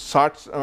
60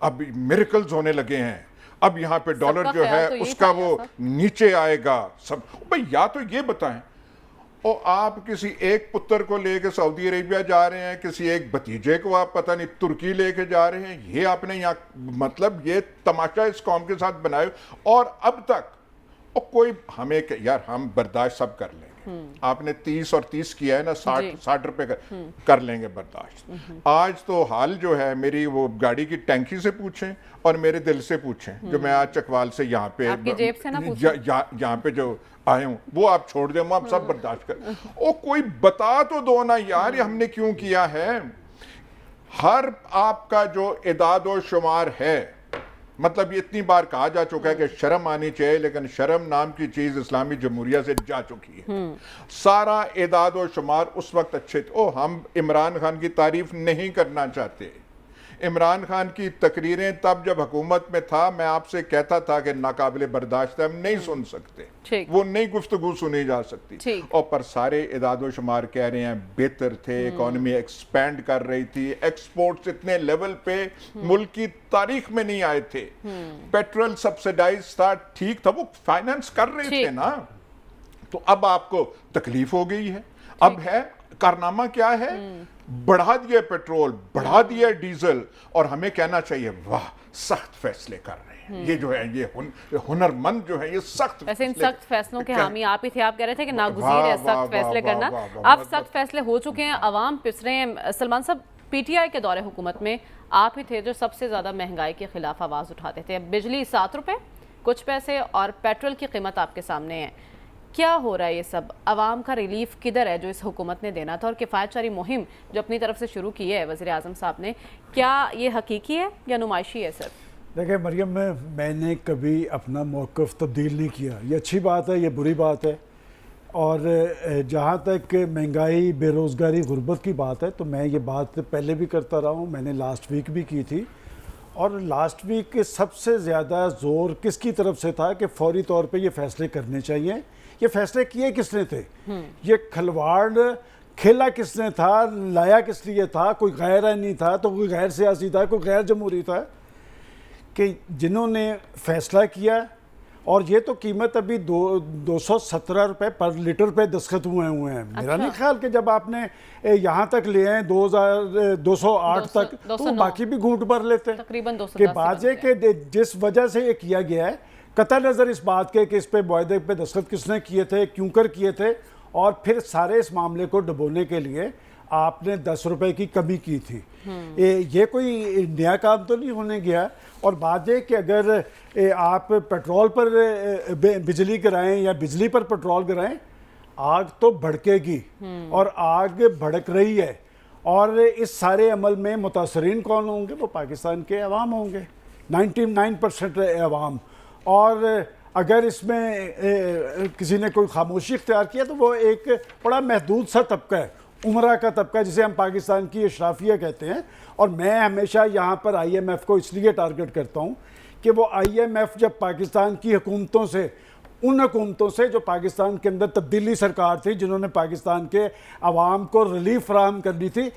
اب میریکلز ہونے لگے ہیں, اب یہاں پہ ڈالر جو ہے اس کا وہ نیچے آئے گا سب. بھئی یا تو یہ بتائیں, اور آپ کسی ایک پتر کو لے کے سعودی عربیہ جا رہے ہیں, کسی ایک بھتیجے کو آپ پتہ نہیں ترکی لے کے جا رہے ہیں, یہ آپ نے یہاں مطلب یہ تماشا اس قوم کے ساتھ بنائے. اور اب تک کوئی ہمیں کہ یار ہم برداشت سب کر لیں گے, آپ نے 30 اور 30 کیا ہے نا, 60 روپے کر لیں گے برداشت. آج تو حال جو ہے میری وہ گاڑی کی ٹینکی سے پوچھیں اور میرے دل سے پوچھیں, جو میں آج چکوال سے یہاں پہ یہاں پہ جو آئے ہوں, وہ آپ چھوڑ دیں, آپ سب برداشت کریں. او کوئی بتا تو دو نا یار یہ ہم نے کیوں کیا ہے. ہر آپ کا جو اعداد و شمار ہے, مطلب یہ اتنی بار کہا جا چکا ہے کہ شرم آنی چاہیے, لیکن شرم نام کی چیز اسلامی جمہوریہ سے جا چکی ہے. سارا اعداد و شمار اس وقت اچھے تھے. ہم عمران خان کی تعریف نہیں کرنا چاہتے. عمران خان کی تقریریں تب جب حکومت میں تھا, میں آپ سے کہتا تھا کہ ناقابل برداشت ہے, ہم نہیں سن سکتے, وہ نئی گفتگو سنی جا سکتی. اور پر سارے اعداد و شمار کہہ رہے ہیں بہتر تھے, اکانومی ایکسپینڈ کر رہی تھی, ایکسپورٹس اتنے لیول پہ ملک کی تاریخ میں نہیں آئے تھے, پیٹرول سبسیڈائز تھا, ٹھیک تھا, وہ فائنانس کر رہے تھے نا. تو اب آپ کو تکلیف ہو گئی ہے. اب ہے کارنامہ کیا ہے, بڑھا دیا پیٹرول, بڑھا دیا ڈیزل, اور ہمیں کہنا چاہیے واہ سخت فیصلے کر رہے ہیں یہ جو ہے, یہ ہنرمند جو ہے, یہ سخت. ویسے ان سخت فیصلوں کے حامی آپ ہی تھے, آپ کہہ رہے تھے کہ ناگزیر ہے سخت فیصلے کرنا. اب سخت فیصلے ہو چکے ہیں, عوام پس رہے ہیں. سلمان صاحب, پی ٹی آئی کے دور حکومت میں آپ ہی تھے جو سب سے زیادہ مہنگائی کے خلاف آواز اٹھاتے تھے. بجلی 7 روپے کچھ پیسے اور پیٹرول کی قیمت آپ کے سامنے ہے. کیا ہو رہا ہے یہ سب, عوام کا ریلیف کدھر ہے جو اس حکومت نے دینا تھا, اور کفایت چاری مہم جو اپنی طرف سے شروع کی ہے وزیر اعظم صاحب نے, کیا یہ حقیقی ہے یا نمائشی ہے؟ سر دیکھیں مریم, میں نے کبھی اپنا موقف تبدیل نہیں کیا. یہ اچھی بات ہے, یہ بری بات ہے. اور جہاں تک مہنگائی, بے روزگاری, غربت کی بات ہے, تو میں یہ بات پہلے بھی کرتا رہا ہوں, میں نے لاسٹ ویک بھی کی تھی. اور لاسٹ ویک سب سے زیادہ زور کس کی طرف سے تھا کہ فوری طور پہ یہ فیصلے کرنے چاہیے. یہ فیصلے کیے کس نے تھے, یہ کھلواڑ کھیلا کس نے تھا, لایا کس لیے تھا؟ کوئی غیر آئینی تھا, تو کوئی غیر سیاسی تھا, کوئی غیر جمہوری تھا, کہ جنہوں نے فیصلہ کیا. اور یہ تو قیمت ابھی 217 روپے پر لیٹر پہ دستخط ہوئے ہیں. میرا نہیں خیال کہ جب آپ نے یہاں تک لے آئے 2208 تک, تو باقی بھی گھونٹ بھر لیتے. کہ بات یہ کہ جس وجہ سے یہ کیا گیا ہے, قطع نظر اس بات کے کہ اس پہ معاہدے پہ دستخط کس نے کیے تھے, کیوں کر کیے تھے, اور پھر سارے اس معاملے کو ڈبونے کے لیے آپ نے 10 روپے کی کمی کی تھی. یہ کوئی نیا کام تو نہیں ہونے گیا. اور بات یہ کہ اگر آپ پیٹرول پر بجلی گرائیں یا بجلی پر پیٹرول گرائیں, آگ تو بھڑکے گی, اور آگ بھڑک رہی ہے. اور اس سارے عمل میں متاثرین کون ہوں گے؟ وہ پاکستان کے عوام ہوں گے, 99% عوام. اور اگر اس میں کسی نے کوئی خاموشی اختیار کیا تو وہ ایک بڑا محدود سا طبقہ ہے, عمرہ کا طبقہ, جسے ہم پاکستان کی اشرافیہ کہتے ہیں. اور میں ہمیشہ یہاں پر آئی ایم ایف کو اس لیے ٹارگٹ کرتا ہوں کہ وہ آئی ایم ایف جب پاکستان کی حکومتوں سے, ان حکومتوں سے جو پاکستان کے اندر تبدیلی سرکار تھی, جنہوں نے پاکستان کے عوام کو ریلیف فراہم کرنی تھی,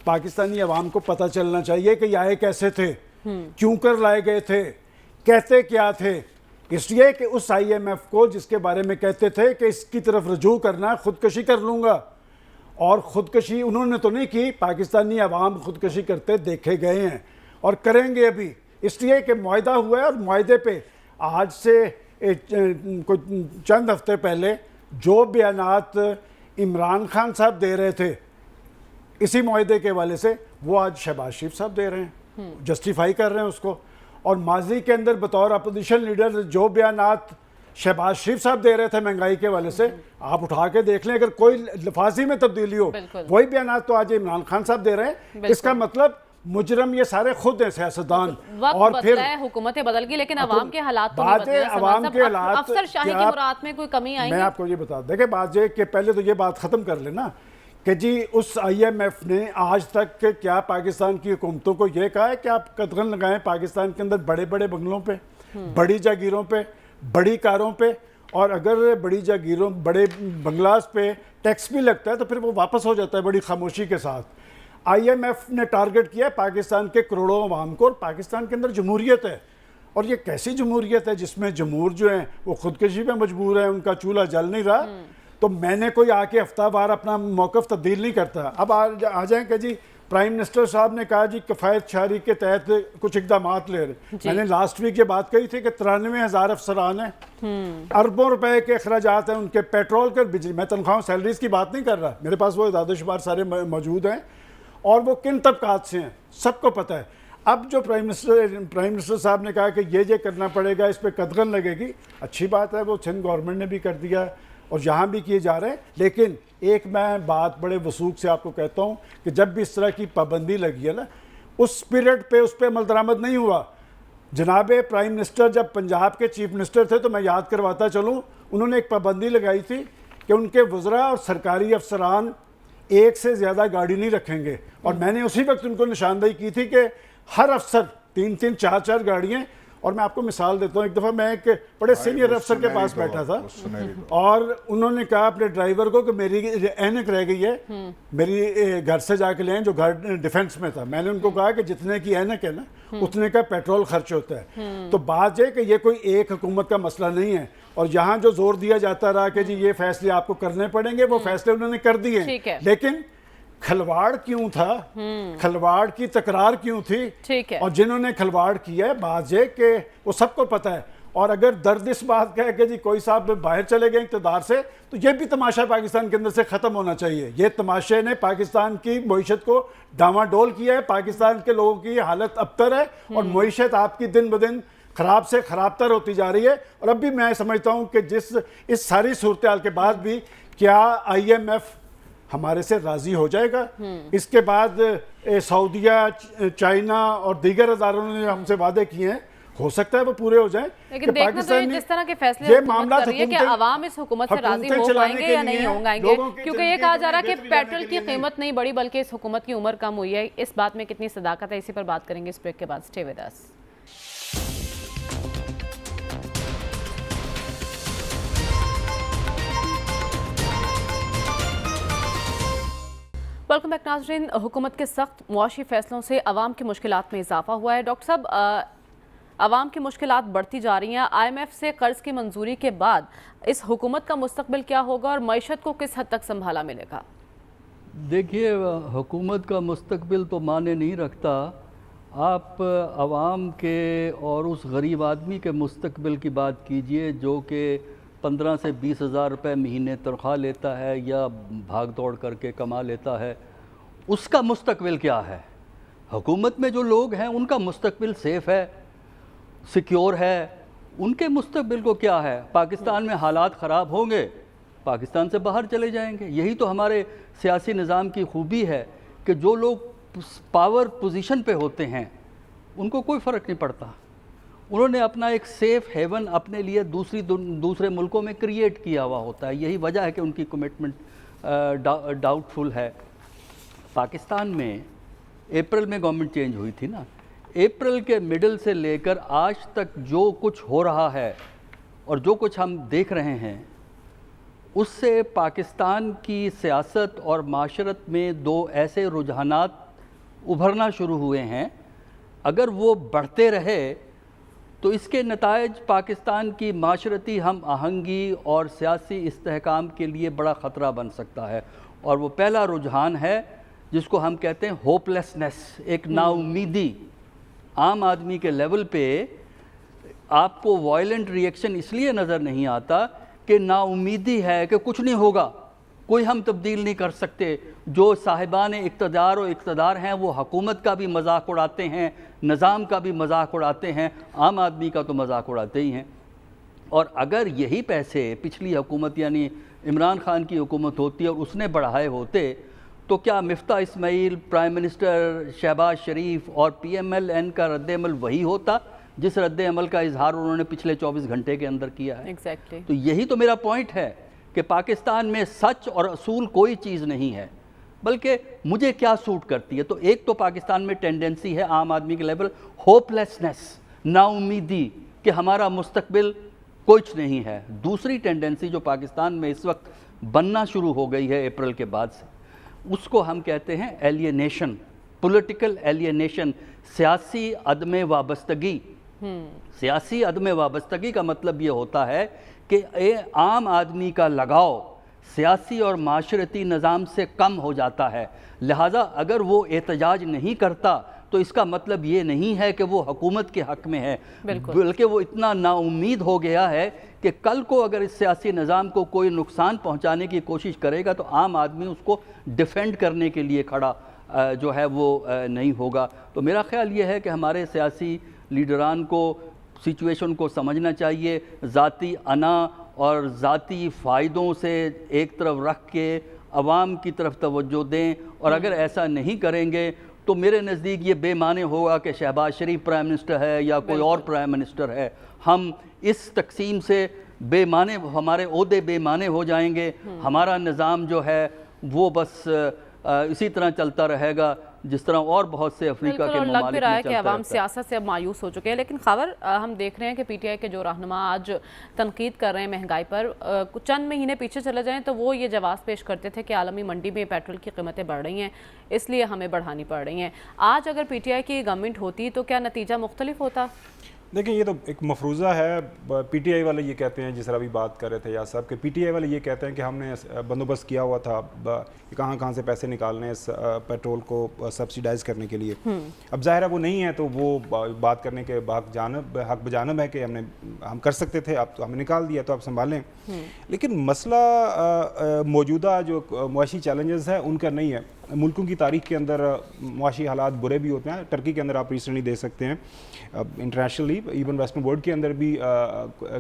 پاکستانی عوام کو پتہ چلنا چاہیے کہ یہ آئے کیسے تھے, کیوں کر لائے گئے تھے, کہتے کیا تھے. اس لیے کہ اس آئی ایم ایف کو جس کے بارے میں کہتے تھے کہ اس کی طرف رجوع کرنا, خودکشی کر لوں گا, اور خودکشی انہوں نے تو نہیں کی, پاکستانی عوام خودکشی کرتے دیکھے گئے ہیں اور کریں گے ابھی. اس لیے کہ معاہدہ ہوا ہے, اور معاہدے پہ آج سے چند ہفتے پہلے جو بیانات عمران خان صاحب دے رہے تھے اسی معاہدے کے حوالے سے, وہ آج شہباز شریف صاحب دے رہے ہیں, جسٹیفائی کر رہے ہیں اس کو. اور ماضی کے اندر بطور اپوزیشن لیڈر جو بیانات شہباز شریف صاحب دے رہے تھے مہنگائی کے حوالے سے, آپ اٹھا کے دیکھ لیں, اگر کوئی لفاظی میں تبدیلی ہو, وہی بیانات تو آج عمران خان صاحب دے رہے ہیں. اس کا مطلب مجرم یہ سارے خود ہیں, سیاستدان. اور پھر حکومتیں بدل گئی, لیکن عوام کے حالات تو نہیں بدلے. عوام کے حالات, افسر شاہی کی مراعات میں کوئی کمی آئی؟ میں آپ کو یہ بتا دوں, دیکھیں بات یہ کہ پہلے تو یہ بات ختم کر لینا کہ جی اس آئی ایم ایف نے آج تک کیا پاکستان کی حکومتوں کو یہ کہا ہے کہ آپ قدغن لگائیں پاکستان کے اندر بڑے بڑے بنگلوں پہ, بڑی جاگیروں پہ, بڑی کاروں پہ, اور اگر بڑی جاگیروں, بڑے بنگلاز پہ ٹیکس بھی لگتا ہے تو پھر وہ واپس ہو جاتا ہے بڑی خاموشی کے ساتھ. IMF نے ٹارگٹ کیا ہے پاکستان کے کروڑوں عوام کو, اور پاکستان کے اندر جمہوریت ہے, اور یہ کیسی جمہوریت ہے جس میں جمہور جو ہیں وہ خودکشی پہ مجبور ہیں, ان کا چولہا جل نہیں رہا. تو میں نے کوئی آ کے ہفتہ وار اپنا موقف تبدیل نہیں کرتا. اب آ جائیں کہ جی پرائم منسٹر صاحب نے کہا جی کفایت شہری کے تحت کچھ اقدامات لے رہے. میں نے لاسٹ ویک یہ بات کہی تھی کہ 93,000 افسران ہیں, اربوں روپے کے اخراجات ہیں ان کے, پیٹرول کے, بجلی, میں تنخواہوں سیلریز کی بات نہیں کر رہا, میرے پاس وہ اعداد و شمار سارے موجود ہیں, اور وہ کن طبقات سے ہیں سب کو پتہ ہے. اب جو پرائم منسٹر صاحب نے کہا کہ یہ کرنا پڑے گا, اس پہ قدغن لگے گی, اچھی بات ہے, وہ سندھ گورنمنٹ نے بھی کر دیا اور یہاں بھی کیے جا رہے ہیں. لیکن ایک میں بات بڑے وثوق سے آپ کو کہتا ہوں کہ جب بھی اس طرح کی پابندی لگی ہے نا, اس پیریڈ پہ اس پہ عمل درآمد نہیں ہوا. جناب پرائم منسٹر جب پنجاب کے چیف منسٹر تھے تو میں یاد کرواتا چلوں, انہوں نے ایک پابندی لگائی تھی کہ ان کے وزراء اور سرکاری افسران ایک سے زیادہ گاڑی نہیں رکھیں گے, اور میں نے اسی وقت ان کو نشاندہی کی تھی کہ ہر افسر 3-3 4-4 گاڑیاں. اور میں آپ کو مثال دیتا ہوں, ایک دفعہ میں ایک بڑے سینئر افسر کے پاس بیٹھا تھا, اور انہوں نے کہا اپنے ڈرائیور کو کہ میری اینک رہ گئی ہے, میری گھر سے جا کے لیں, جو گھر ڈیفنس میں تھا. میں نے ان کو کہا کہ جتنے کی اینک ہے نا اتنے کا پیٹرول خرچ ہوتا ہے. تو بات یہ کہ یہ کوئی ایک حکومت کا مسئلہ نہیں ہے, اور یہاں جو زور دیا جاتا رہا کہ جی یہ فیصلے آپ کو کرنے پڑیں گے, وہ فیصلے انہوں نے کر دیے, لیکن کھلواڑ کیوں تھا, کھلواڑ کی تکرار کیوں تھی, اور جنہوں نے کھلواڑ کیا ہے بات یہ کہ وہ سب کو پتہ ہے. اور اگر درد اس بات کا ہے کہ جی کوئی صاحب باہر چلے گئے اقتدار سے, تو یہ بھی تماشا پاکستان کے اندر سے ختم ہونا چاہیے. یہ تماشے نے پاکستان کی معیشت کو ڈاواں ڈول کیا ہے, پاکستان کے لوگوں کی حالت ابتر ہے, اور معیشت آپ کی دن بدن خراب سے خراب تر ہوتی جا رہی ہے. اور اب بھی میں سمجھتا ہوں کہ اس ساری صورتحال کے بعد بھی کیا IMF ہمارے سے راضی ہو جائے گا. اس کے بعد سعودیہ, چائنا اور دیگر اداروں نے ہم سے وعدے کیے ہیں, ہو سکتا ہے وہ پورے ہو جائیں. لیکن دیکھنا تو یہ جس طرح کے فیصلے حکومت کر رہی ہے کہ عوام اس حکومت سے راضی ہو پائیں گے یا نہیں ہوں گے, کیونکہ یہ کہا جا رہا ہے کہ پیٹرول کی قیمت نہیں بڑھی بلکہ اس حکومت کی عمر کم ہوئی ہے. اس بات میں کتنی صداقت ہے, اسی پر بات کریں گے اس بریک کے بعد. Stay with us. Welcome back ناظرین. حکومت کے سخت معاشی فیصلوں سے عوام کی مشکلات میں اضافہ ہوا ہے. ڈاکٹر صاحب, عوام کی مشکلات بڑھتی جا رہی ہیں. IMF سے قرض کی منظوری کے بعد اس حکومت کا مستقبل کیا ہوگا اور معیشت کو کس حد تک سنبھالا ملے گا؟ دیکھیے, حکومت کا مستقبل تو معنی نہیں رکھتا. آپ عوام کے اور اس غریب آدمی کے مستقبل کی بات کیجئے جو کہ 15 سے 20 ہزار روپے مہینے تنخواہ لیتا ہے یا بھاگ دوڑ کر کے کما لیتا ہے. اس کا مستقبل کیا ہے؟ حکومت میں جو لوگ ہیں ان کا مستقبل سیف ہے, سیکیور ہے. ان کے مستقبل کو کیا ہے؟ پاکستان میں حالات خراب ہوں گے, پاکستان سے باہر چلے جائیں گے. یہی تو ہمارے سیاسی نظام کی خوبی ہے کہ جو لوگ پاور پوزیشن پہ ہوتے ہیں ان کو کوئی فرق نہیں پڑتا. انہوں نے اپنا ایک سیف ہیون اپنے لیے دوسرے ملکوں میں کریٹ کیا ہوا ہوتا ہے. یہی وجہ ہے کہ ان کی کمٹمنٹ ڈاؤٹ فل ہے. پاکستان میں اپریل میں گورنمنٹ چینج ہوئی تھی نا, اپریل کے مڈل سے لے کر آج تک جو کچھ ہو رہا ہے اور جو کچھ ہم دیکھ رہے ہیں, اس سے پاکستان کی سیاست اور معاشرت میں دو ایسے رجحانات ابھرنا شروع ہوئے ہیں. اگر وہ بڑھتے رہے تو اس کے نتائج پاکستان کی معاشرتی ہم آہنگی اور سیاسی استحکام کے لیے بڑا خطرہ بن سکتا ہے. اور وہ پہلا رجحان ہے جس کو ہم کہتے ہیں ہوپ لیسنس, ایک نا امیدی. عام آدمی کے لیول پہ آپ کو وائلنٹ ری ایکشن اس لیے نظر نہیں آتا کہ نا امیدی ہے کہ کچھ نہیں ہوگا, کوئی ہم تبدیل نہیں کر سکتے. جو صاحبان اقتدار و اقتدار ہیں وہ حکومت کا بھی مذاق اڑاتے ہیں, نظام کا بھی مذاق اڑاتے ہیں, عام آدمی کا تو مذاق اڑاتے ہی ہیں. اور اگر یہی پیسے پچھلی حکومت یعنی عمران خان کی حکومت ہوتی اور اس نے بڑھائے ہوتے تو کیا مفتاح اسماعیل, پرائم منسٹر شہباز شریف اور PMLN کا رد عمل وہی ہوتا جس رد عمل کا اظہار انہوں نے پچھلے 24 گھنٹے کے اندر کیا ہے؟ تو یہی تو میرا پوائنٹ ہے کہ پاکستان میں سچ اور اصول کوئی چیز نہیں ہے, بلکہ مجھے کیا سوٹ کرتی ہے. تو ایک تو پاکستان میں ٹینڈنسی ہے عام آدمی کے لیول ہوپ لیسنس, نا امیدی کہ ہمارا مستقبل کچھ نہیں ہے. دوسری ٹینڈنسی جو پاکستان میں اس وقت بننا شروع ہو گئی ہے اپریل کے بعد سے, اس کو ہم کہتے ہیں ایلینیشن، پولیٹیکل ایلینیشن، سیاسی عدم وابستگی۔ سیاسی عدم وابستگی کا مطلب یہ ہوتا ہے کہ عام آدمی کا لگاؤ سیاسی اور معاشرتی نظام سے کم ہو جاتا ہے، لہٰذا اگر وہ احتجاج نہیں کرتا تو اس کا مطلب یہ نہیں ہے کہ وہ حکومت کے حق میں ہے، بلکہ وہ اتنا نا امید ہو گیا ہے کہ کل کو اگر اس سیاسی نظام کو کوئی نقصان پہنچانے کی کوشش کرے گا تو عام آدمی اس کو ڈیفینڈ کرنے کے لیے کھڑا جو ہے وہ نہیں ہوگا۔ تو میرا خیال یہ ہے کہ ہمارے سیاسی لیڈران کو سچویشن کو سمجھنا چاہیے، ذاتی انا اور ذاتی فائدوں سے ایک طرف رکھ کے عوام کی طرف توجہ دیں، اور اگر ایسا نہیں کریں گے تو میرے نزدیک یہ بے معنی ہوگا کہ شہباز شریف پرائم منسٹر ہے یا کوئی اور پرائم منسٹر ہے۔ ہم اس تقسیم سے بے معنی، ہمارے عہدے بے معنی ہو جائیں گے، ہمارا نظام جو ہے وہ بس اسی طرح چلتا رہے گا جس طرح اور بہت سے افریقہ کے ممالک میں لگ بھی رہا ہے کہ عوام چلتا سیاست سے اب مایوس ہو چکے ہیں۔ لیکن خاور، ہم دیکھ رہے ہیں کہ پی ٹی آئی کے جو رہنما آج تنقید کر رہے ہیں مہنگائی پر، چند مہینے پیچھے چلے جائیں تو وہ یہ جواز پیش کرتے تھے کہ عالمی منڈی میں پیٹرول کی قیمتیں بڑھ رہی ہیں، اس لیے ہمیں بڑھانی پڑ رہی ہیں۔ آج اگر پی ٹی آئی کی گورنمنٹ ہوتی تو کیا نتیجہ مختلف ہوتا؟ دیکھیں، یہ تو ایک مفروضہ ہے۔ پی ٹی آئی والے یہ کہتے ہیں، جس طرح ابھی بات کر رہے تھے یاسر صاحب، کہ پی ٹی آئی والے یہ کہتے ہیں کہ ہم نے بندوبست کیا ہوا تھا کہ کہاں سے پیسے نکالنے اس پیٹرول کو سبسیڈائز کرنے کے لیے۔ اب ظاہر ہے وہ نہیں ہے تو وہ بات کرنے کے حق بجانب ہے کہ ہم کر سکتے تھے، اب تو ہم نے نکال دیا تو آپ سنبھالیں۔ لیکن مسئلہ موجودہ جو معاشی چیلنجز ہیں ان کا نہیں ہے۔ ملکوں کی تاریخ کے اندر معاشی حالات برے بھی ہوتے ہیں۔ ٹرکی کے اندر آپ ریسنٹلی دیکھ سکتے ہیں، انٹرنیشنلی ایون ویسٹرن ورلڈ کے اندر بھی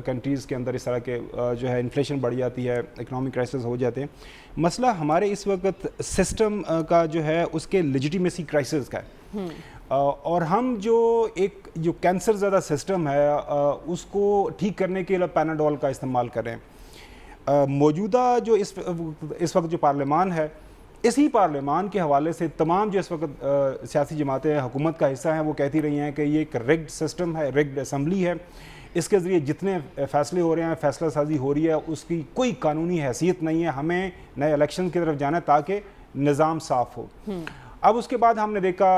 کنٹریز کے اندر اس طرح کے جو ہے انفلیشن بڑھ جاتی ہے، اکنامک کرائسس ہو جاتے ہیں۔ مسئلہ ہمارے اس وقت سسٹم کا جو ہے اس کے لیجیٹیمیسی کرائسس کا ہے، اور ہم جو کینسر زدہ سسٹم ہے اس کو ٹھیک کرنے کے لیے پیناڈول کا استعمال کریں۔ موجودہ جو اس وقت جو پارلیمان ہے، اسی پارلیمان کے حوالے سے تمام جو اس وقت سیاسی جماعتیں حکومت کا حصہ ہیں وہ کہتی رہی ہیں کہ یہ ایک ریگڈ سسٹم ہے، ریگڈ اسمبلی ہے، اس کے ذریعے جتنے فیصلے ہو رہے ہیں، فیصلہ سازی ہو رہی ہے، اس کی کوئی قانونی حیثیت نہیں ہے۔ ہمیں نئے الیکشن کی طرف جانا ہے تاکہ نظام صاف ہو۔ اب اس کے بعد ہم نے دیکھا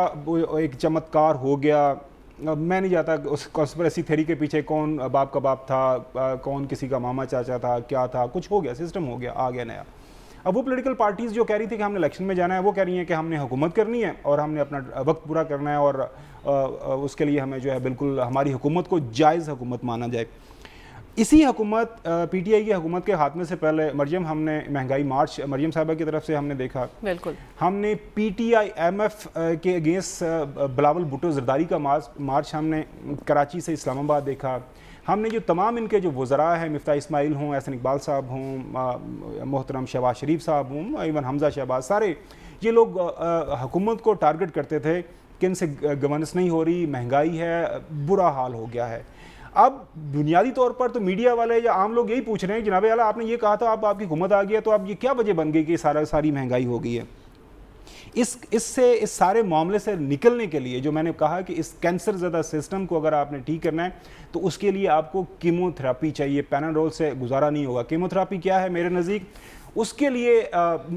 ایک چمتکار ہو گیا۔ میں نہیں جاتا کہ اس کانسپریسی تھیوری کے پیچھے کون باپ کا باپ تھا، کون کسی کا ماما چاچا تھا، کیا تھا، کچھ ہو گیا، سسٹم ہو گیا، آ گیا نیا۔ اب وہ پولیٹیکل پارٹیز جو کہہ رہی تھی کہ ہم نے الیکشن میں جانا ہے، وہ کہہ رہی ہیں کہ ہم نے حکومت کرنی ہے اور ہم نے اپنا وقت پورا کرنا ہے، اور اس کے لیے ہمیں جو ہے بالکل ہماری حکومت کو جائز حکومت مانا جائے۔ اسی حکومت پی ٹی آئی کی حکومت کے خاتمے سے پہلے مریم، ہم نے مہنگائی مارچ مریم صاحبہ کی طرف سے ہم نے دیکھا، بالکل ہم نے P T I M F کے اگینسٹ بلاول بھٹو زرداری کا مارچ ہم نے کراچی سے اسلام آباد دیکھا۔ ہم نے جو تمام ان کے جو وزراء ہیں، مفتاح اسماعیل ہوں، احسن اقبال صاحب ہوں، محترم شہباز شریف صاحب ہوں، ایون حمزہ شہباز، سارے یہ لوگ حکومت کو ٹارگٹ کرتے تھے کہ ان سے گورننس نہیں ہو رہی، مہنگائی ہے، برا حال ہو گیا ہے۔ اب بنیادی طور پر تو میڈیا والے یا عام لوگ یہی پوچھ رہے ہیں، جناب اعلیٰ آپ نے یہ کہا تھا، آپ کی حکومت آ گئی ہے تو اب یہ کیا وجہ بن گئی کہ ساری مہنگائی ہو گئی ہے؟ اس سارے معاملے سے نکلنے کے لیے جو میں نے کہا کہ اس کینسر زدہ سسٹم کو اگر آپ نے ٹھیک کرنا ہے تو اس کے لیے آپ کو کیمو تھراپی چاہیے، پیناڈول سے گزارا نہیں ہوگا۔ کیمو تھراپی کیا ہے میرے نزدیک؟ اس کے لیے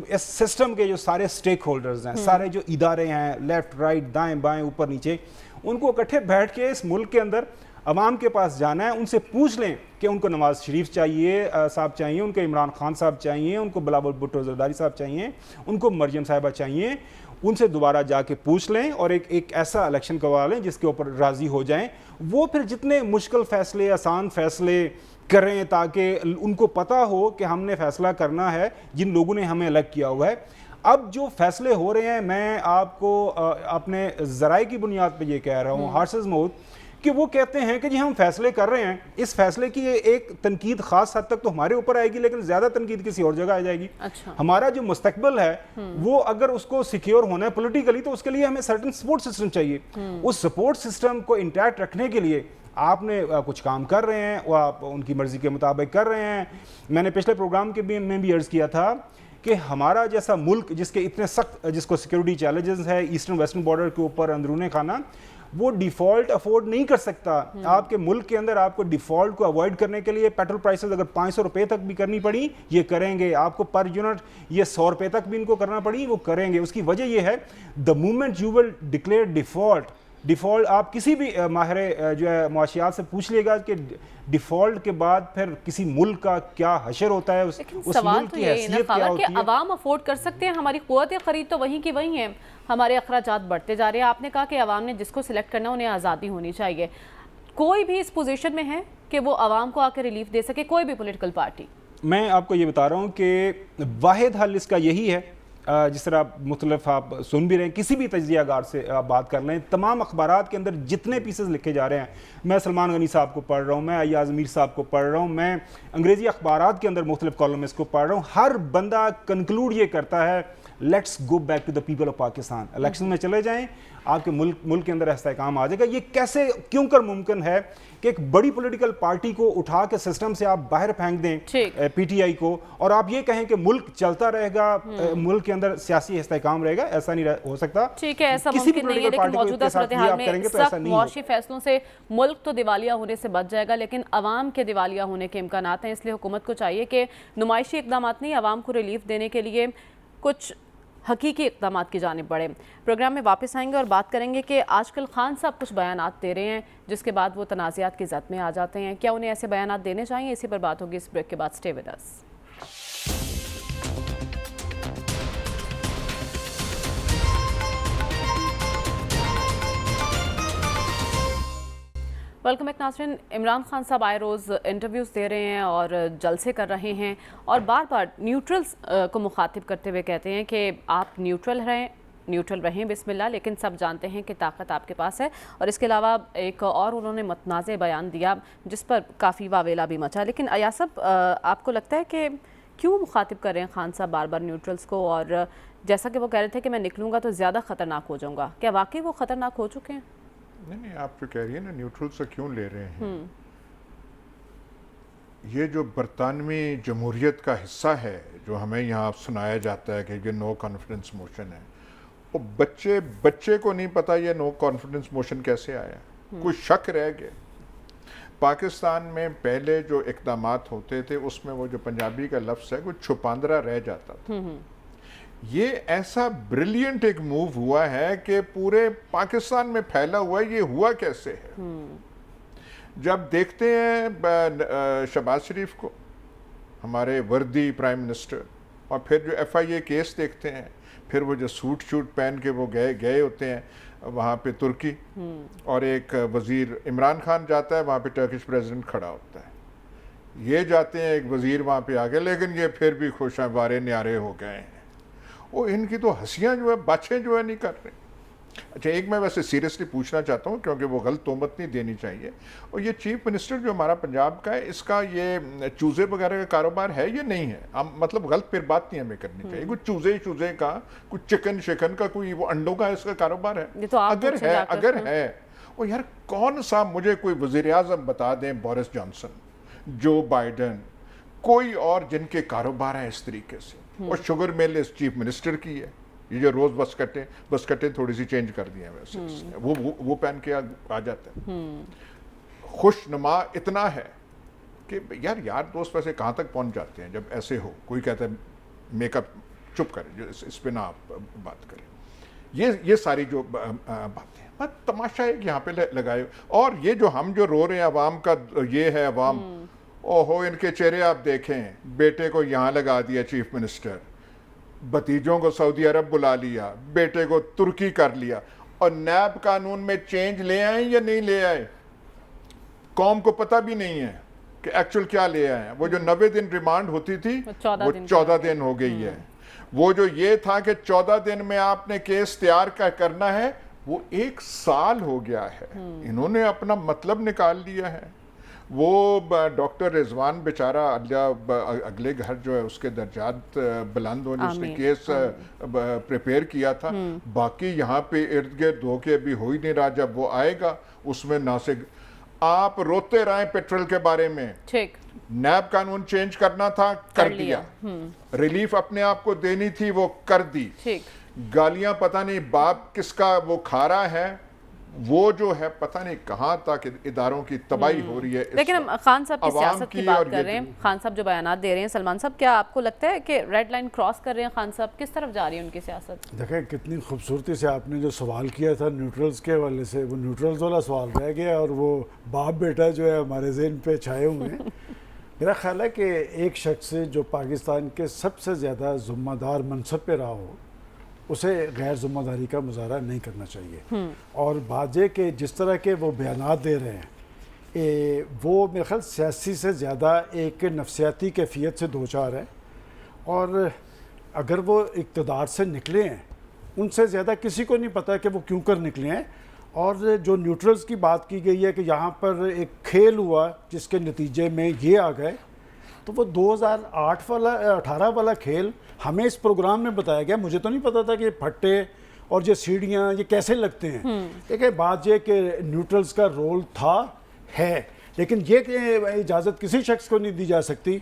اس سسٹم کے جو سارے سٹیک ہولڈرز ہیں، سارے جو ادارے ہیں، لیفٹ رائٹ دائیں بائیں اوپر نیچے، ان کو اکٹھے بیٹھ کے اس ملک کے اندر عوام کے پاس جانا ہے، ان سے پوچھ لیں کہ ان کو نواز شریف چاہیے صاحب چاہیے، ان کو عمران خان صاحب چاہیے، ان کو بلاول بھٹو زرداری صاحب چاہیے، ان کو مریم صاحبہ چاہیے، ان سے دوبارہ جا کے پوچھ لیں اور ایک ایسا الیکشن کروا لیں جس کے اوپر راضی ہو جائیں۔ وہ پھر جتنے مشکل فیصلے، آسان فیصلے کریں تاکہ ان کو پتہ ہو کہ ہم نے فیصلہ کرنا ہے جن لوگوں نے ہمیں الگ کیا ہوا ہے۔ اب جو فیصلے ہو رہے ہیں، میں آپ کو اپنے ذرائع کی بنیاد پہ یہ کہہ رہا ہوں، ہارسز موت، کہ وہ کہتے ہیں کہ جی ہم فیصلے کر رہے ہیں، اس فیصلے کی ایک تنقید خاص حد تک تو ہمارے اوپر آئے گی لیکن زیادہ تنقید کسی اور جگہ آ جائے گی۔ ہمارا جو مستقبل ہے وہ اگر اس کو سیکیور ہونا ہے پولیٹیکلی تو اس کے لیے ہمیں سرٹن سپورٹ سسٹم چاہیے۔ اس سپورٹ سسٹم کو انٹیکٹ رکھنے کے لیے آپ نے کچھ کام کر رہے ہیں، وہ آپ ان کی مرضی کے مطابق کر رہے ہیں۔ میں نے پچھلے پروگرام کے میں بھی عرض کیا تھا کہ ہمارا جیسا ملک جس کے اتنے سخت، جس کو سیکیورٹی چیلنجز ہے ایسٹرن ویسٹرن بارڈر کے اوپر، اندرون خانہ، وہ ڈیفالٹ افورڈ نہیں کر سکتا. آپ کے ملک کے اندر آپ کو ڈیفالٹ کو اوائڈ کرنے کے لیے پیٹرول پرائسز اگر 500 روپے تک بھی کرنی پڑی یہ کریں گے, آپ کو پر یونٹ یہ 100 روپے تک بھی ان کو کرنا پڑی وہ کریں گے. اس کی وجہ یہ ہے the moment you will declare default آپ کسی بھی ماہر جو ہے معاشیات سے پوچھ لے گا کہ ڈیفالٹ کے بعد پھر کسی ملک کا کیا حشر ہوتا ہے, اس ملک کی حیثیت کیا ہوتی ہے. عوام افورڈ کر سکتے ہیں, ہماری قوت خرید تو وہیں کی وہیں ہیں, ہمارے اخراجات بڑھتے جا رہے ہیں. آپ نے کہا کہ عوام نے جس کو سلیکٹ کرنا انہیں آزادی ہونی چاہیے. کوئی بھی اس پوزیشن میں ہے کہ وہ عوام کو آ کے ریلیف دے سکے, کوئی بھی پولیٹیکل پارٹی؟ میں آپ کو یہ بتا رہا ہوں کہ واحد حل اس کا یہی ہے, جس طرح مختلف آپ سن بھی رہے ہیں, کسی بھی تجزیہ گار سے آپ بات کر لیں, تمام اخبارات کے اندر جتنے پیسز لکھے جا رہے ہیں, میں سلمان غنی صاحب کو پڑھ رہا ہوں, میں ایاز امیر صاحب کو پڑھ رہا ہوں, میں انگریزی اخبارات کے اندر مختلف کالمز کو پڑھ رہا ہوں, ہر بندہ کنکلوڈ یہ کرتا ہے let's go back to the people of Pakistan, election میں چلے جائیں, آپ کے ملک کے اندر استحکام آ جائے گا. یہ کیسے کیوں کر ممکن ہے کہ ایک بڑی پولیٹیکل پارٹی کو اٹھا کے سسٹم سے آپ باہر پھینک دیں, پی ٹی آئی کو, اور آپ یہ کہیں کہ ملک چلتا رہے گا, ملک کے اندر سیاسی استحکام رہے گا؟ ایسا نہیں ہو سکتا. ٹھیک ہے, ایسا ممکن نہیں ہے, لیکن موجودہ صورتحال میں سخت معاشی فیصلوں سے ملک تو دیوالیہ ہونے سے بچ جائے گا, لیکن عوام کے دیوالیہ ہونے کے امکانات ہیں. اس لیے حکومت کو چاہیے کہ نمائشی اقدامات نہیں, عوام کو ریلیف دینے کے لیے کچھ حقیقی اقدامات کی جانب بڑھے. پروگرام میں واپس آئیں گے اور بات کریں گے کہ آج کل خان صاحب کچھ بیانات دے رہے ہیں جس کے بعد وہ تنازعات کی زد میں آ جاتے ہیں. کیا انہیں ایسے بیانات دینے چاہیے؟ اسی پر بات ہوگی اس بریک کے بعد. سٹے ود اس. ویلکم بیک ناظرین. عمران خان صاحب آئے روز انٹرویوز دے رہے ہیں اور جلسے کر رہے ہیں اور بار بار نیوٹرلز کو مخاطب کرتے ہوئے کہتے ہیں کہ آپ نیوٹرل رہیں بسم اللہ, لیکن سب جانتے ہیں کہ طاقت آپ کے پاس ہے. اور اس کے علاوہ ایک اور انہوں نے متنازع بیان دیا جس پر کافی واویلا بھی مچا. لیکن ایاز صاحب, آپ کو لگتا ہے کہ کیوں مخاطب کر رہے ہیں خان صاحب بار بار نیوٹرلز کو, اور جیسا کہ وہ کہہ رہے تھے کہ میں نکلوں گا تو زیادہ خطرناک ہو جاؤں گا, کیا واقعی وہ خطرناک ہو چکے ہیں؟ نہیں, آپ جو کہہ رہی ہیں نا نیوٹرل سے کیوں لے رہے ہیں, یہ جو برطانوی جمہوریت کا حصہ ہے جو ہمیں یہاں سنایا جاتا ہے کہ یہ نو کانفیڈنس موشن ہے, وہ بچے کو نہیں پتا یہ نو کانفیڈنس موشن کیسے آیا. کوئی شک رہ گیا. پاکستان میں پہلے جو اقدامات ہوتے تھے اس میں وہ جو پنجابی کا لفظ ہے کوئی چھپاندرا رہ جاتا تھا. یہ ایسا بریلینٹ ایک موو ہوا ہے کہ پورے پاکستان میں پھیلا ہوا ہے. یہ ہوا کیسے ہے؟ جب دیکھتے ہیں شہباز شریف کو, ہمارے وردی پرائم منسٹر, اور پھر جو ایف آئی اے کیس دیکھتے ہیں, پھر وہ جو سوٹ پہن کے وہ گئے ہوتے ہیں وہاں پہ ترکی, اور ایک وزیر عمران خان جاتا ہے وہاں پہ ٹرکش پریزیڈنٹ کھڑا ہوتا ہے, یہ جاتے ہیں ایک وزیر وہاں پہ آگے, لیکن یہ پھر بھی خوش وارے نیارے ہو گئے ہیں. وہ ان کی تو ہنسیاں جو ہے بچیں جو ہے نہیں کر رہے. اچھا, ایک میں ویسے سیریسلی پوچھنا چاہتا ہوں کیونکہ وہ غلط تہمت نہیں دینی چاہیے, اور یہ چیف منسٹر جو ہمارا پنجاب کا ہے, اس کا یہ چوزے وغیرہ کا کاروبار ہے یا نہیں ہے؟ مطلب غلط پھر بات نہیں ہمیں کرنی چاہیے. کوئی چوزے کا, کوئی چکن کا, کوئی وہ انڈوں کا اس کا کاروبار ہے؟ اگر ہے وہ یار کون سا, مجھے کوئی وزیر اعظم بتا دیں, بورس جانسن, جو بائیڈن, کوئی اور جن کے کاروبار ہیں اس طریقے سے. اور شوگر مل اس چیف منسٹر کی ہے, یہ جو روز بس کٹیں تھوڑی سی چینج کر دی ہیں ویسے, وہ پہن کے آ جاتا ہے. خوش نما اتنا ہے کہ یار دوست ویسے کہاں تک پہنچ جاتے ہیں جب ایسے ہو. کوئی کہتا ہے میک اپ, چپ کریں, اس پہ نہ آپ بات کریں. یہ ساری جو باتیں ہیں, تماشا ہے کہ یہاں پہ لگائے. اور یہ جو ہم جو رو رہے ہیں عوام کا, یہ ہے عوام, اوہو ان کے چہرے آپ دیکھیں, بیٹے کو یہاں لگا دیا چیف منسٹر, بھتیجوں کو سعودی عرب بلا لیا, بیٹے کو ترکی کر لیا, اور نیب قانون میں چینج لے آئے یا نہیں لے آئے قوم کو پتہ بھی نہیں ہے کہ ایکچول کیا لے آئے ہیں. وہ جو 90 دن ریمانڈ ہوتی تھی وہ 14 دن ہو گئی ہے. وہ جو یہ تھا کہ 14 دن میں آپ نے کیس تیار کرنا ہے, وہ 1 سال ہو گیا ہے. انہوں نے اپنا مطلب نکال لیا ہے. وہ ڈاکٹر رضوان بیچارہ اگلے گھر جو ہے اس کے درجات بلند ہونے, اس نے کیس پریپیئر کیا تھا. باقی یہاں پہ ارد گرد ہو کے ابھی ہو ہی نہیں رہا. جب وہ آئے گا اس میں نہ سے آپ روتے رہیں پیٹرول کے بارے میں. نیب قانون چینج کرنا تھا, کر دیا. ریلیف اپنے آپ کو دینی تھی, وہ کر دی. گالیاں پتہ نہیں باپ کس کا وہ کھا رہا ہے, وہ جو ہے پتہ نہیں کہاں تک اداروں کی تباہی ہو رہی ہے. لیکن ہم خان صاحب کی سیاست کی بات کر رہے ہیں, خان صاحب جو بیانات دے رہے ہیں, سلمان صاحب کیا آپ کو لگتا ہے کہ ریڈ لائن کراس کر رہے ہیں خان صاحب؟ کس طرف جا رہی ہے ان کی سیاست؟ دیکھیں کتنی خوبصورتی سے آپ نے جو سوال کیا تھا نیوٹرلز کے حوالے سے, وہ نیوٹرلز والا سوال رہ گیا اور وہ باپ بیٹا جو ہے ہمارے ذہن پہ چھائے ہوئے ہیں. میرا خیال ہے کہ ایک شخص جو پاکستان کے سب سے زیادہ ذمہ دار منصب پہ رہا ہو اسے غیر ذمہ داری کا مظاہرہ نہیں کرنا چاہیے. اور بات یہ کہ جس طرح کے وہ بیانات دے رہے ہیں وہ میرے خیال سیاسی سے زیادہ ایک نفسیاتی کیفیت سے دوچار ہے, اور اگر وہ اقتدار سے نکلے ہیں ان سے زیادہ کسی کو نہیں پتہ کہ وہ کیوں کر نکلے ہیں. اور جو نیوٹرلز کی بات کی گئی ہے کہ یہاں پر ایک کھیل ہوا جس کے نتیجے میں یہ آ گئے, تو وہ 2018 والا کھیل ہمیں اس پروگرام میں بتایا گیا. مجھے تو نہیں پتا تھا کہ یہ پھٹے اور یہ سیڑھیاں یہ کیسے لگتے ہیں. دیکھیں بات یہ کہ نیوٹرلز کا رول تھا ہے, لیکن یہ کہ اجازت کسی شخص کو نہیں دی جا سکتی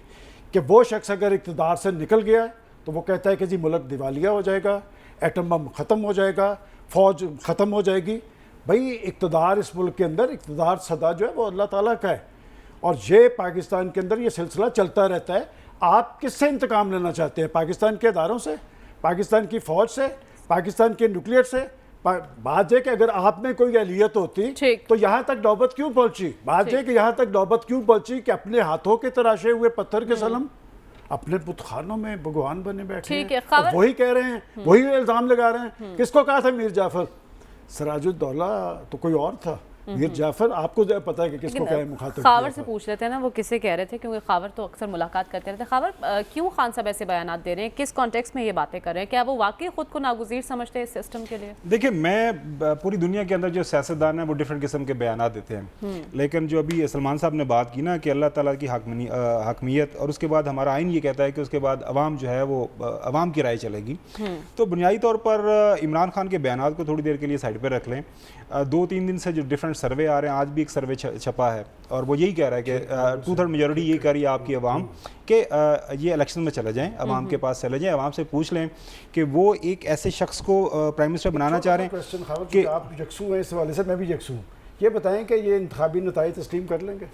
کہ وہ شخص اگر اقتدار سے نکل گیا تو وہ کہتا ہے کہ جی ملک دیوالیہ ہو جائے گا, ایٹم بم ختم ہو جائے گا, فوج ختم ہو جائے گی. بھائی اقتدار اس ملک کے اندر اقتدار سدا جو ہے وہ اللہ تعالیٰ کا ہے, اور یہ پاکستان کے اندر یہ سلسلہ چلتا رہتا ہے. آپ کس سے انتقام لینا چاہتے ہیں؟ پاکستان کے اداروں سے, پاکستان کی فوج سے, پاکستان کے نیوکلیئر سے؟ بات یہ کہ اگر آپ میں کوئی اہلیت ہوتی تو یہاں تک نوبت کیوں پہنچی؟ بات یہ کہ یہاں تک نوبت کیوں پہنچی کہ اپنے ہاتھوں کے تراشے ہوئے پتھر کے سلم اپنے بت خانوں میں بھگوان بنے بیٹھے ہیں, اور وہی کہہ رہے ہیں, وہی الزام لگا رہے ہیں. کس کو کہا تھا میر جعفر؟ سراج الدولہ تو کوئی اور تھا, میر جعفر آپ کو پتہ ہے کہ کس کو کہے مخاطب. خاور سے پوچھ لیتے ہیں نا وہ کسے کہہ رہے تھے, کیونکہ خاور تو اکثر ملاقات کرتے رہتے ہیں. خاور کیوں خان صاحب ایسے بیانات دے رہے ہیں, کس کانٹیکس میں یہ باتیں کر رہے ہیں؟ کیا وہ واقعی خود کو ناگزیر سمجھتے ہیں اس سسٹم کے لیے؟ دیکھیں میں پوری دنیا کے اندر جو سیاستدان ہیں وہ ڈفرینٹ قسم کے بیانات دیتے ہیں, لیکن جو ابھی سلمان صاحب نے بات کی نا کہ اللہ تعالیٰ کی حاکمیت, اور اس کے بعد ہمارا آئین یہ کہتا ہے کہ اس کے بعد عوام جو ہے وہ عوام کی رائے چلے گی, تو بنیادی طور پر عمران خان کے بیانات کو تھوڑی دیر کے لیے سائڈ پہ رکھ لیں. 2-3 دن سے جو ڈفرینٹ سروے آ رہے ہیں, آج بھی ایک سروے چھپا ہے اور وہ یہی کہہ رہا ہے کہ 2/3 میجورٹی یہ کہہ رہی ہے آپ کی عوام کہ یہ الیکشن میں چلے جائیں, عوام کے پاس چلے جائیں, عوام سے پوچھ لیں کہ وہ ایک ایسے شخص کو پرائم منسٹر بنانا چاہ رہے ہیں کہ آپ یکسو ہیں اس حوالے سے, میں بھی یکسو ہوں. یہ بتائیں کہ یہ انتخابی نتائج تسلیم کر لیں گے؟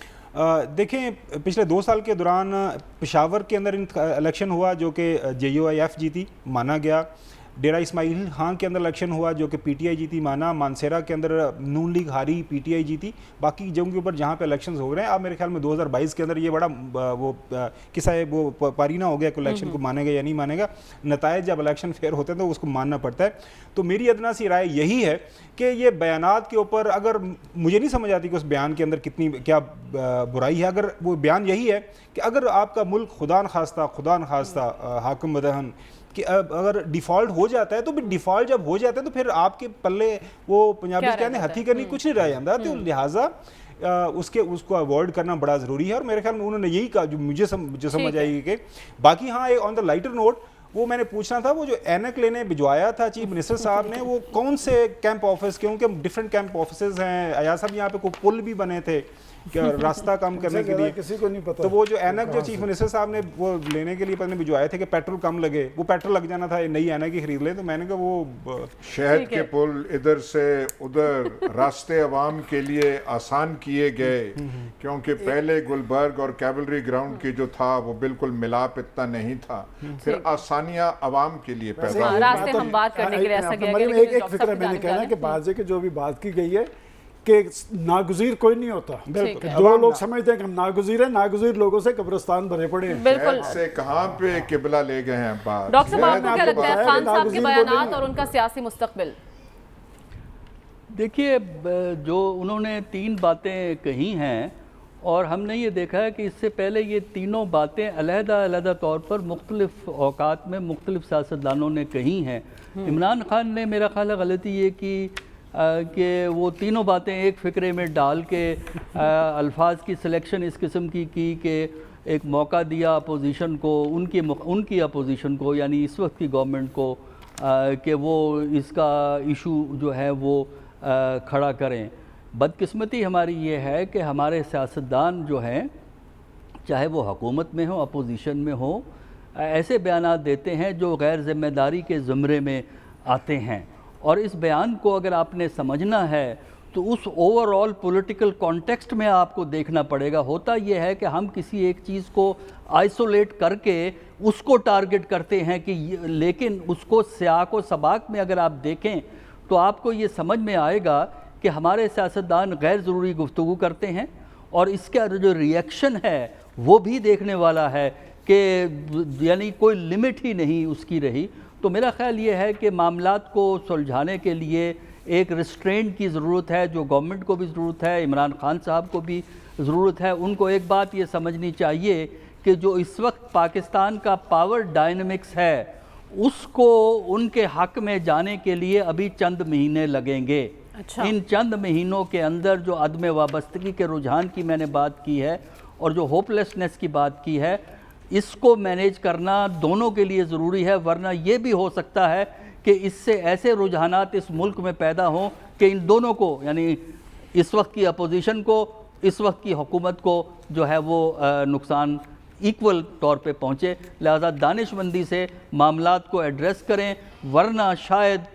دیکھیں پچھلے 2 سال کے دوران پشاور کے اندر الیکشن ہوا جو کہ JUIF جیتی, مانا گیا. ڈیرہ اسماعیل خان کے اندر الیکشن ہوا جو کہ PTI جیتی, مانا. مانسیرا کے اندر نون لیگ ہاری, PTI جیتی. باقی جگہوں کے اوپر جہاں پہ الیکشنز ہو رہے ہیں, اب میرے خیال میں 2022 کے اندر یہ بڑا وہ قصہ ہے, وہ پارینہ ہو گیا کہ الیکشن کو مانے گا یا نہیں مانے گا. نتائج جب الیکشن فیئر ہوتے ہیں تو اس کو ماننا پڑتا ہے. تو میری ادنا سی رائے یہی ہے کہ یہ بیانات کے اوپر, اگر مجھے نہیں سمجھ آتی کہ اس بیان کے اندر کتنی کیا برائی ہے, اگر وہ بیان یہی ہے کہ اگر آپ کا ملک خدا نخواستہ حاکم بدہن کہ اگر ڈیفالٹ ہو جاتا ہے, تو پھر ڈیفالٹ جب ہو جاتا ہے تو پھر آپ کے پلے وہ پنجابی کہتے ہیں ہتھی کرنی کچھ نہیں رہ جاتا. تو لہٰذا اس کو اوائڈ کرنا بڑا ضروری ہے, اور میرے خیال میں انہوں نے یہی کہا جو مجھے سمجھ آئی کہ باقی. ہاں آن دا لائٹر نوٹ وہ میں نے پوچھنا تھا, وہ جو اینک لینے بھجوایا تھا چیف منسٹر صاحب نے, وہ کون سے کیمپ آفس, کیونکہ ڈفرینٹ کیمپ آفسز ہیں. ایاز صاحب یہاں پہ کوئی پل بھی بنے تھے راستہ کم کرنے کے لیے, کسی کو نہیں پتا. تو وہ جو اینک جو چیف منسٹر صاحب نے وہ لینے کے لیے پتہ نہیں بھجوائے تھے کہ پیٹرول کم لگے, وہ پیٹرول لگ جانا تھا, نئی اینک ہی خرید لیں. تو میں نے کہا وہ شہد کے پل ادھر سے ادھر راستے عوام کے لیے آسان کیے گئے, کیونکہ پہلے گلبرگ اور کیولری گراؤنڈ کی جو تھا وہ بالکل ملاپ اتنا نہیں تھا, پھر آسانیاں عوام کے لیے پیدا ہوئی. راستے ہموار کرنے کے لیے ایسا کیا گیا. ایک فکر میں نے کہنا کہ بازے کے جو بھی بات کی گئی ہے کہ ناگزیر کوئی نہیں ہوتا. جو لوگ سمجھتے ہیں کہ ہم ناگزیر ہیں, ناگزیر لوگوں سے قبرستان بھرے پڑے ہیں. بالکل سے کہاں پہ قبلہ لے گئے ہیں بات. ڈاکٹر صاحب آپ کو کیا لگتا ہے خان صاحب کے بیانات اور ان کا سیاسی مستقبل؟ دیکھیے جو انہوں نے 3 باتیں کہی ہیں, اور ہم نے یہ دیکھا ہے کہ اس سے پہلے یہ تینوں باتیں علیحدہ طور پر مختلف اوقات میں مختلف سیاستدانوں نے کہی ہیں. عمران خان نے میرا خیال ہے غلطی یہ کی کہ وہ تینوں باتیں ایک فکرے میں ڈال کے الفاظ کی سلیکشن اس قسم کی کہ ایک موقع دیا اپوزیشن کو, ان کی اپوزیشن کو, یعنی اس وقت کی گورنمنٹ کو, کہ وہ اس کا ایشو جو ہے وہ کھڑا کریں. بدقسمتی ہماری یہ ہے کہ ہمارے سیاستدان جو ہیں, چاہے وہ حکومت میں ہوں اپوزیشن میں ہوں, ایسے بیانات دیتے ہیں جو غیر ذمہ داری کے زمرے میں آتے ہیں. اور اس بیان کو اگر آپ نے سمجھنا ہے تو اس اوور آل پولیٹیکل کانٹیکسٹ میں آپ کو دیکھنا پڑے گا. ہوتا یہ ہے کہ ہم کسی ایک چیز کو آئسولیٹ کر کے اس کو ٹارگٹ کرتے ہیں کہ لیکن اس کو سیاق و سباق میں اگر آپ دیکھیں تو آپ کو یہ سمجھ میں آئے گا کہ ہمارے سیاستدان غیر ضروری گفتگو کرتے ہیں اور اس کا جو ری ایکشن ہے وہ بھی دیکھنے والا ہے کہ یعنی کوئی لمٹ ہی نہیں اس کی رہی. تو میرا خیال یہ ہے کہ معاملات کو سلجھانے کے لیے ایک ریسٹرینٹ کی ضرورت ہے, جو گورنمنٹ کو بھی ضرورت ہے, عمران خان صاحب کو بھی ضرورت ہے. ان کو ایک بات یہ سمجھنی چاہیے کہ جو اس وقت پاکستان کا پاور ڈائنمکس ہے اس کو ان کے حق میں جانے کے لیے ابھی چند مہینے لگیں گے. ان چند مہینوں کے اندر جو عدم وابستگی کے رجحان کی میں نے بات کی ہے اور جو ہوپ لیسنس کی بات کی ہے, اس کو مینیج کرنا دونوں کے لیے ضروری ہے, ورنہ یہ بھی ہو سکتا ہے کہ اس سے ایسے رجحانات اس ملک میں پیدا ہوں کہ ان دونوں کو, یعنی اس وقت کی اپوزیشن کو, اس وقت کی حکومت کو جو ہے وہ نقصان ایکول طور پہ پہنچے. لہذا دانش مندی سے معاملات کو ایڈریس کریں ورنہ شاید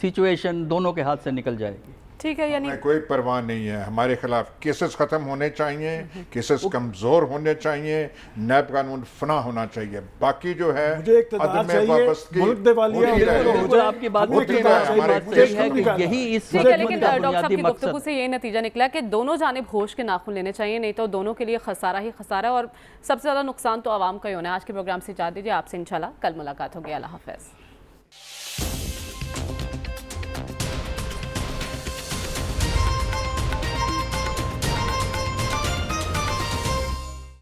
سچویشن دونوں کے ہاتھ سے نکل جائے گی. ٹھیک ہے, یعنی ہمیں کوئی پرواہ نہیں ہے, ہمارے خلاف کیسز ختم ہونے چاہیے, کیسز کمزور ہونے چاہیے, نیب قانون فنا ہونا چاہیے. باقی جو ہے مجھے اقتدار چاہیے, ملک دیوالیہ بالکل آپ کی بات صحیح ہے کہ یہی اس ٹھیک ہے, لیکن ڈاکٹر صاحب کی گفتگو سے یہ نتیجہ نکلا کہ دونوں جانب ہوش کے ناخن لینے چاہیے, نہیں تو دونوں کے لیے خسارہ ہی خسارہ, اور سب سے زیادہ نقصان تو عوام کا ہی ہونا ہے. آج کے پروگرام سے اجازت دیجیے, آپ سے انشاءاللہ کل ملاقات ہوگی. اللہ حافظ.